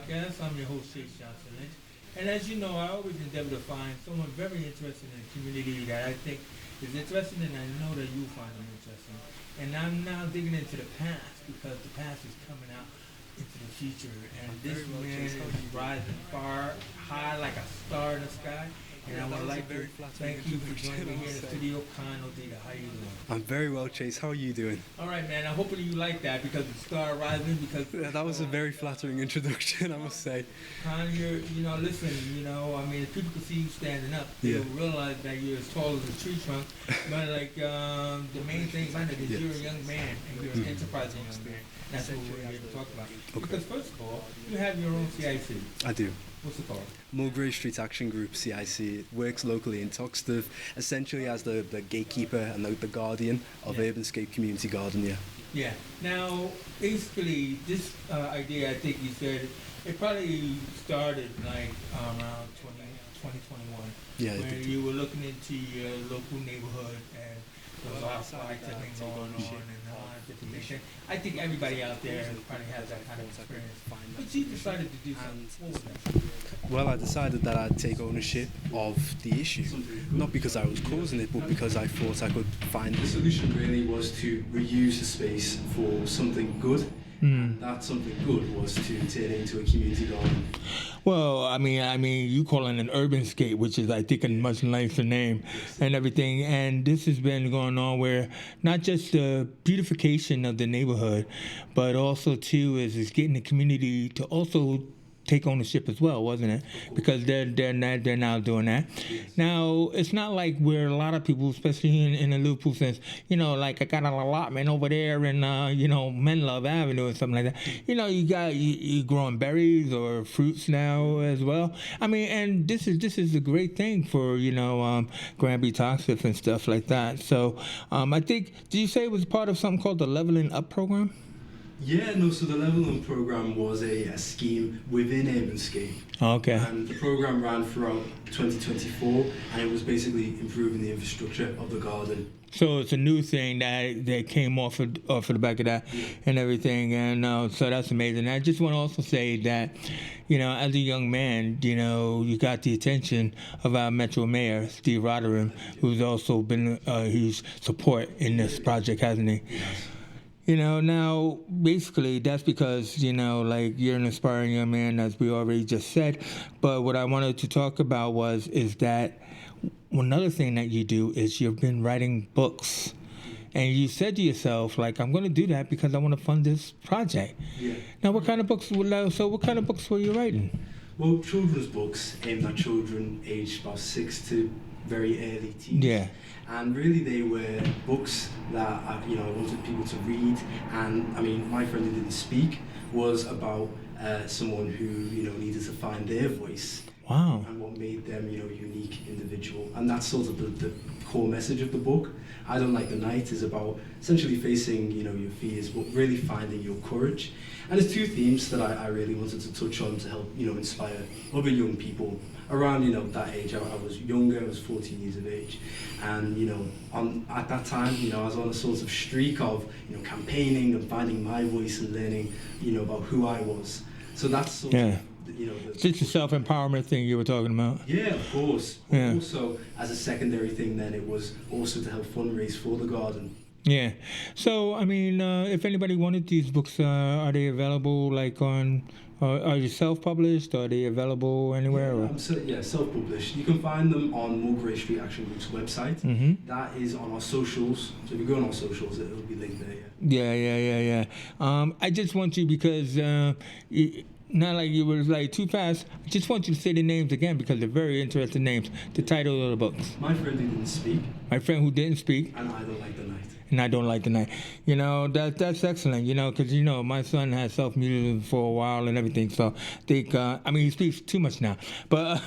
podcast. I'm your host, Chase Johnson Lynch. And as you know, I always endeavor to find someone very interested in the community that I think is interesting, and I know that you find them interesting. And I'm now digging into the past because the past is coming out into the future. And this man is rising far high like a star in the sky. And I would like to thank you for joining me here in the studio, Khan Odita. How you doing? I'm very well, Chase. How are you doing? All right, man. I'm hoping you like that because the star rising. Because that was a very flattering introduction, I must say. Khan, listen. I mean, if people can see you standing up, they'll realize that you're as tall as a tree trunk. But the main thing about it is you're a young man and you're an enterprising young man. That's what we're here to talk about. Okay. Because first of all, you have your own CIC. I do. What's it called? Mulgrave Street Action Group, CIC. It works locally in Toxteth, essentially as the gatekeeper and the guardian of Urbanscape Community Garden, Yeah. Now, basically, this idea, I think you said, it probably started like around 2021, when you were looking into your local neighborhood and there was a lot of activity going on and a lot of different things. I think everybody out there probably has that kind of experience. But you decided to do something. Well, I decided that I'd take ownership of the issue. Not because I was causing it, but because I thought I could find the solution really was to reuse the space for something good. And that something good was to turn it into a community garden. Well, I mean, you call it an urbanscape, which is, I think, a much nicer name and everything. And this has been going on where not just the beautification of the neighborhood, but also, too, is getting the community to also take ownership as well, wasn't it? Because they're now doing that. Now, it's not like where a lot of people, especially in the Liverpool sense, like I got an allotment over there in Menlove Avenue or something like that. You growing berries or fruits now as well. I mean, and this is a great thing for Granby Toxteth and stuff like that. So I think, did you say it was part of something called the Leveling Up program? Yeah, no, so the Level Up program was a scheme within Urbanscape. Okay. And the program ran throughout 2024, and it was basically improving the infrastructure of the garden. So it's a new thing that came off of the back of that and everything, and so that's amazing. I just want to also say that, as a young man, you got the attention of our Metro Mayor, Steve Rotherham, who's also been huge support in this project, hasn't he? Yes. Now, basically, that's because, you're an aspiring young man, as we already just said. But what I wanted to talk about is that another thing that you do is you've been writing books. And you said to yourself, I'm going to do that because I want to fund this project. Yeah. Now, what kind of books were you writing? Well, children's books aimed at children aged about 6 to very early teens. Yeah. And really they were books that I wanted people to read. And I mean, My Friend Who Didn't Speak was about someone who needed to find their voice. Wow. And what made them unique individual. And that's sort of the core message of the book. I Don't Like the Night is about essentially facing your fears, but really finding your courage. And there's two themes that I really wanted to touch on to help inspire other young people around that age. I was younger, I was 14 years of age, and at that time I was on a sort of streak of campaigning and finding my voice and learning about who I was. So that's sort of it's just a self-empowerment thing you were talking about. Yeah, of course. Yeah. Also, as a secondary thing, then it was also to help fundraise for the garden. Yeah. So, I mean, if anybody wanted these books, are they available on? Are you self-published? Are they available anywhere? Yeah, self-published. You can find them on Mulgrave Street Action Group's website. Mm-hmm. That is on our socials. So if you go on our socials, it'll be linked there. Yeah. I just want you because. Not like you were too fast. I just want you to say the names again because they're very interesting names. The title of the books. My Friend Who Didn't Speak. My Friend Who Didn't Speak. And I Don't Like the Night. And I Don't Like the Night. That's excellent, because, my son has self-muted for a while and everything. So I think, he speaks too much now. But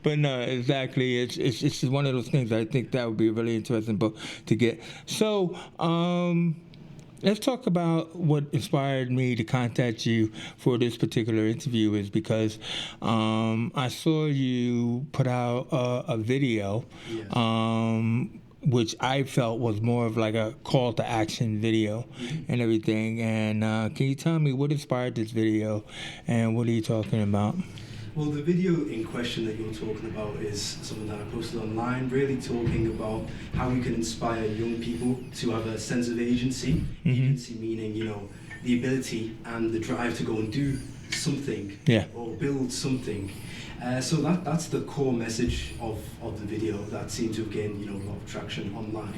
but no, exactly. It's just one of those things. I think that would be a really interesting book to get. So, let's talk about what inspired me to contact you for this particular interview is because I saw you put out a video. Yes. which I felt was more of like a call to action video and everything. And can you tell me what inspired this video and what are you talking about? Well, the video in question that you're talking about is something that I posted online, really talking about how we can inspire young people to have a sense of agency. Agency meaning, the ability and the drive to go and do something or build something. So that's the core message of the video that seemed to have gained a lot of traction online.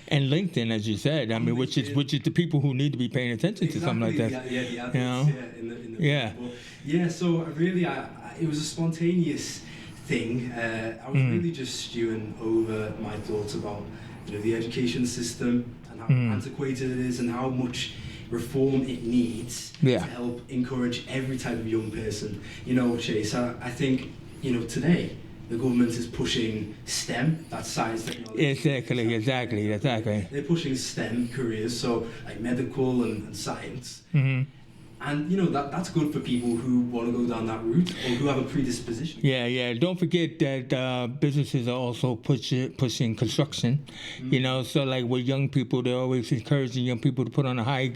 And LinkedIn, as you said, I mean, which is the people who need to be paying attention to something like that. The adults, in the so it was a spontaneous thing. I was really just stewing over my thoughts about the education system and how antiquated it is and how much reform it needs to help encourage every type of young person. Chase, I think today the government is pushing STEM, that's science, technology. Exactly. They're pushing STEM careers, so like medical and science. And that's good for people who want to go down that route or who have a predisposition. Yeah. Don't forget that businesses are also pushing construction. So like with young people, they're always encouraging young people to put on a high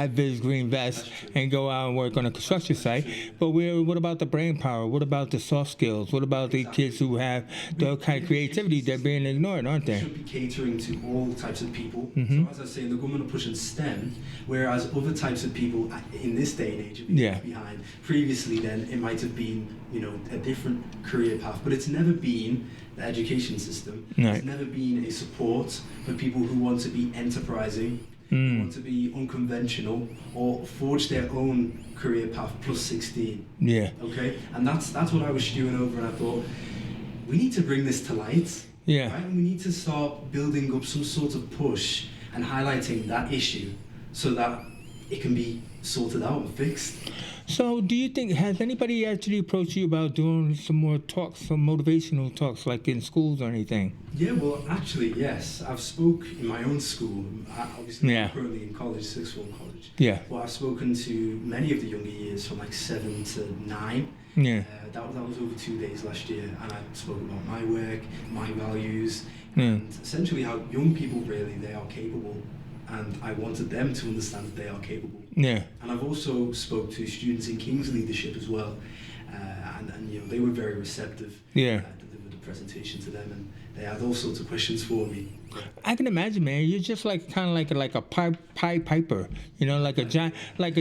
vis green vest and go out and work on a construction site. But what about the brain power? What about the soft skills? What about the kids who have the kind of creativity? They're being ignored, aren't they? We should be catering to all types of people. So as I was saying, the government are pushing STEM, whereas other types of people in this day and age are being left behind. Previously then it might have been a different career path, but it's never been the education system. It's never been a support for people who want to be enterprising, who want to be unconventional or forge their own career path plus 16. Okay, and that's what I was stewing over, and I thought we need to bring this to light. Right? And we need to start building up some sort of push and highlighting that issue so that it can be sorted out and fixed. So do you think, has anybody actually approached you about doing some more talks, some motivational talks, like in schools or anything? Yeah, well, actually, yes. I've spoke in my own school. Obviously, I'm currently in college, sixth form college. But I've spoken to many of the younger years from like 7 to 9. That was over 2 days last year, and I spoke about my work, my values, and essentially how young people they are capable. And I wanted them to understand that they are capable. And I've also spoke to students in King's leadership as well, and they were very receptive. I delivered a presentation to them, and they had all sorts of questions for me. I can imagine, man. You're just kind of like a Pied Piper, like a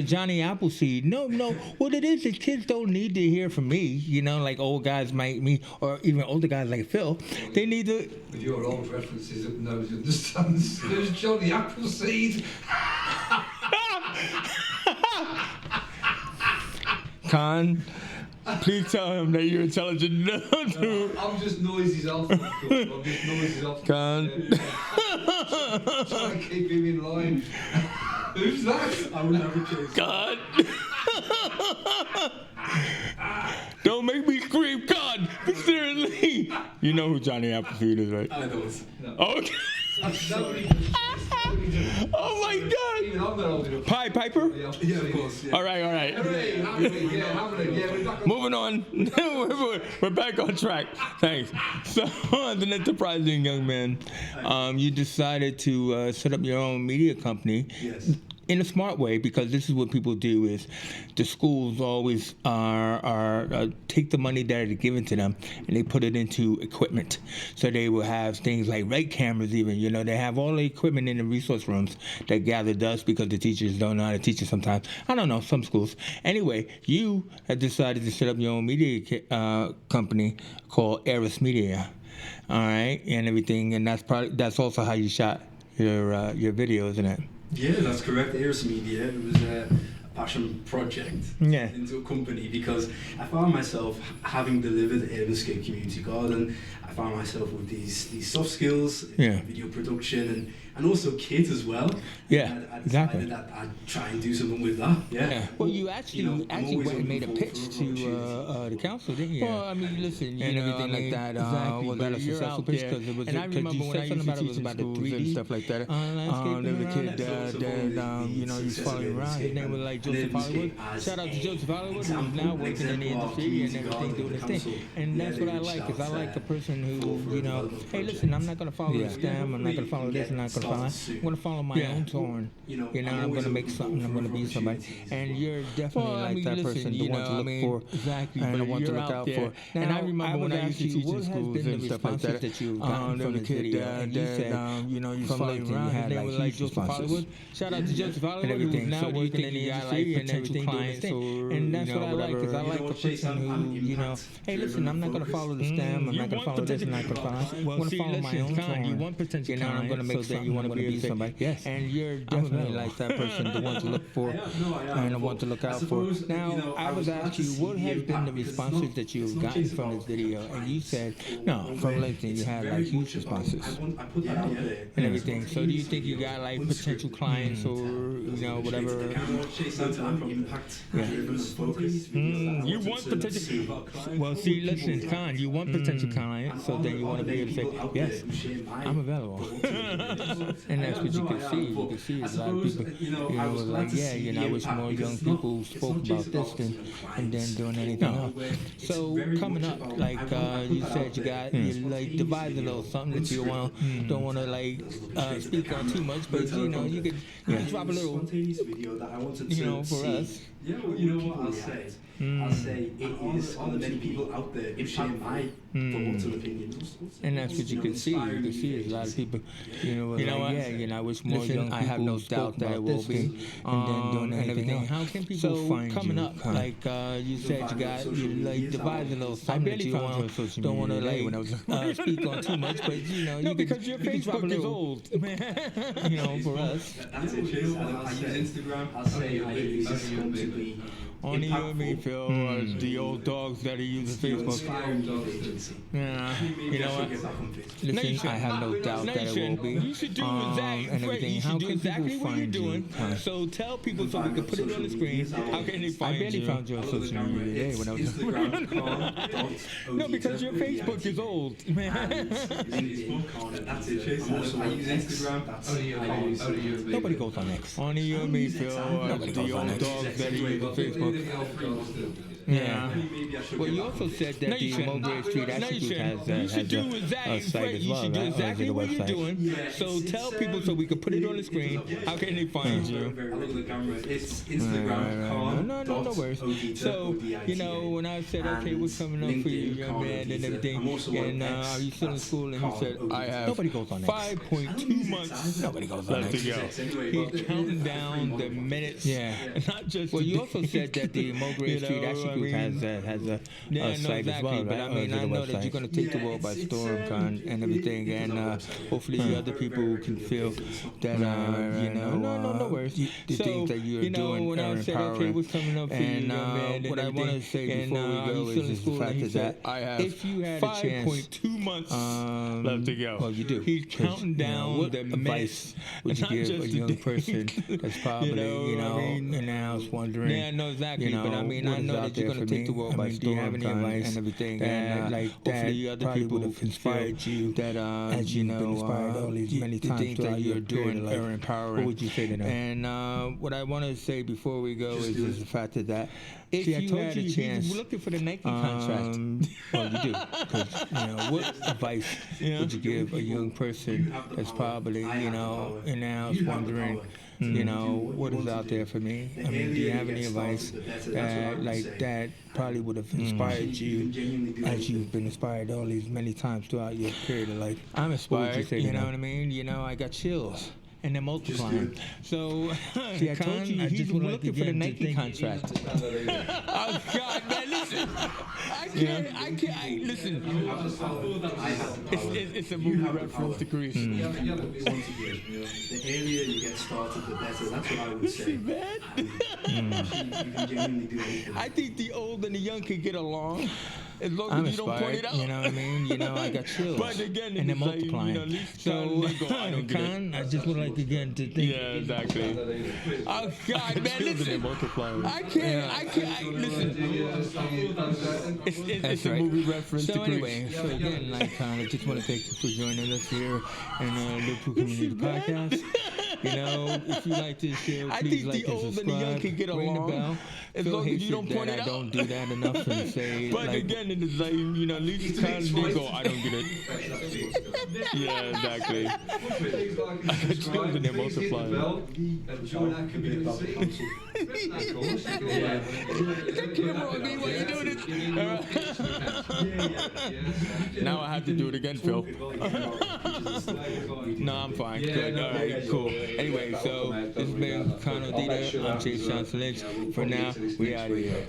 Johnny Appleseed. No. What it is kids don't need to hear from me. Like old guys like me, or even older guys like Phil. They need to. With your old references, that nobody understands. There's Johnny Appleseed. Khan, please tell him that you're intelligent. No, I'm just noises off. I'm just noises off. Khan. Trying to keep him in line. Who's that? I would never chase. God. Don't make me scream, God. Seriously. You know who Johnny Appleseed is, right? I don't. No. Okay. Oh my God! Even I'm not old enough. Pied Piper? Yeah, of course. Yeah. All right. Hooray, we're back on. Moving on. We're back on track. Thanks. So, as an enterprising young man, you decided to set up your own media company. Yes. In a smart way, because this is what people do: is the schools always are take the money that is given to them and they put it into equipment. So they will have things like red cameras, even they have all the equipment in the resource rooms that gather dust because the teachers don't know how to teach it sometimes. I don't know, some schools. Anyway, you have decided to set up your own media company called Eris Media, all right, and everything, and that's also how you shot your video, isn't it? Yeah, that's correct. Eris Media. It was a passion project into a company because I found myself having delivered Urbanscape Community Garden. I found myself with these soft skills, video production, and and also kids as well. Yeah, I exactly. decided that I'd try and do something with that. Yeah. Well, you actually I'm actually always went and made a looking pitch for to opportunities. the council, didn't you? Well, I mean, listen, you And know, everything like that. Exactly, Was but that a you're successful out pitch? there, Because it was. and I remember when I used to teach in schools and stuff like that. There was a kid that you know, he was following around. His name was like Joseph Hollywood. Shout out to Joseph Hollywood, who's now working in the industry and everything, doing his thing. And that's what I like, is I like a person who, you know, hey, listen, I'm not gonna follow the scam. I'm not gonna follow this. I'm not gonna follow. I'm gonna follow my own turn. You know, I'm gonna make something. I'm gonna be somebody. And you're definitely like that person, the one to look for, exactly, and the but one to you're look out out there. for. And I remember when I used to teach in what has schools been and the stuff like responses that. that you've gotten There from was a this kid video? And you said, you know, you from following LinkedIn, around. you His had name like was like huge Joseph responses. Hollywood. Shout out to Joseph and Hollywood, who's everything. now So do you working think in the you got industry like and potential everything, doing his clients thing. or And that's you know, what I like, because I whatever? like a person who, you know, hey, listen, I'm not gonna follow the scam. I'm not gonna follow this. I'm not gonna follow. I'm gonna follow my own turn. You want potential You know, I'm gonna make so something. you want I'm to gonna be be somebody. Yes, and you're Definitely definitely like like that person, the one to look for, I and the one to look out for. Now, I was asked you, what has been the responses that you've gotten from this video? And you said, no, from LinkedIn, you had like huge responses I put that out there. and everything. So do you think you got like potential clients or, you know, whatever? You want potential. Well, see, listen, Khan, you want potential clients, so then you want to be able to say, yes, I'm available. And that's what you can see. You can see a lot of people, you know, like, yeah, you know, I wish more young people spoke about this and then doing anything else. So coming up, like you said, you got, you like devised a little something that you don't want to like speak on too much, but you know, you could drop a little, you know, for us. Yeah, well, you know what I'll say? I'll say it is, and many people out there who share my thoughts and opinions. And that's what you can see. You can see there's a lot of people, you know, like, what? yeah, you know, I wish more young people I have no doubt that it will be, and then doing and everything. everything. How can people So, find coming you? up, Like you said, you got you like devised a little something that you don't want to like speak on too much, but you know, No, you because could, your you could drop a Facebook is little, old. you know, for us. That's it, Chase. I use Instagram. I'll say I use this to be Only you and me, Phil, the old dogs that are using Facebook. Yeah, you know what? Listen, I have no doubt that it will be. You should do exactly, and everything. you How should do can exactly people what you're find you? doing. Huh? So tell people so we can put it on the screen. How can they I find barely you? found you on social media today when I was. No, because your Facebook is old, man. That's it, Chase. I use Instagram. Nobody goes on X. Only you and me, Phil, Nobody the goes on old X. dogs that are using Facebook. Yeah. Well, you also said that the Mulberry Street Institute has a site as well, You should do right? exactly what you're website? doing. So tell people so we can put it on the screen. How can they find you? It's Instagram. No worries. So, you know, when I said, okay, what's coming up for you, young man, and everything, and are you still in school? And he said, I have Nobody goes on X. 5.2 months Nobody goes on left to X. go. He's counting down the minutes. Yeah. Not just Well, the you also days. said that the Mulberry You know, Street I Institute mean, has a site as well, right? But I mean, Or is it I a know that website? you're going to take the world by storm, Khan, and everything, and hopefully other people can feel that, you know, no worries. the So, things that you're you know, doing when I are said, okay, empowering. what's coming up for you, And young man, what I and want to everything, say and, before we are go you still in is the school? fact And he that said, I have if you had a chance, 5.2 months left to go. well, you do. He's 'Cause, counting you know, down what the advice minutes. would you Not give just a the young days. person that's probably, you know, in the house wondering, Yeah, I know exactly, you know, but I mean, I what is know out that you're there going for to take me? the world by I mean, do you have storm, any Khan, advice and everything, that, and like, hopefully that other probably people would have can feel inspired you that, as you you've been know, inspired all these many the times things that throughout you're your period doing of life? are empowering. What would you say to them? And what I want to say before we go is the fact that if See, I you told had you, a he's chance, looking for the Nike contract. well, you do, because you know what advice would you give a young person that's probably in the house wondering, you know, what is out there for me? I mean, do you have any advice that like that probably would have inspired you as you've been inspired all these many times throughout your period of life? I'm inspired. You know what I mean? You know, I got chills. And they're multiplying. So, See, I told you, he's looking for the Nike contract. Oh God, man! Listen, I can't. Listen, it's a movie reference to Greece. The earlier you get started, the better. That's what I would say. Man. You can genuinely do anything. I think the old and the young can get along. As long I'm as you don't point inspired, it out. you know what I mean? You know, I got chills. But again, and they're it's like, multiplying. at least So, I don't get it. Khan, I just would like again to thank Yeah, exactly. Oh God, man, listen. multiplying. I can't. Listen. It's a right. movie reference. So to Greece. anyway, so again, like Khan, I just want to thank you for joining us here in Liverpool Community Podcast. You know, if you like this show, I please think like the and old and the young subscribe. can get Ring the along bell. as Phil long as hates you don't it point that it I out. don't do that enough and say But like, again, in the same, at least kind of they go, I don't get it. Yeah, exactly. Children, they're multiplying. Join our community. Camera on me while you're doing it. Now I have to do it again, Phil. No, I'm fine. Good. All right, cool. Anyway, so this has been Khan Odita. I'm Chase Johnson Lynch. For now, we out of here.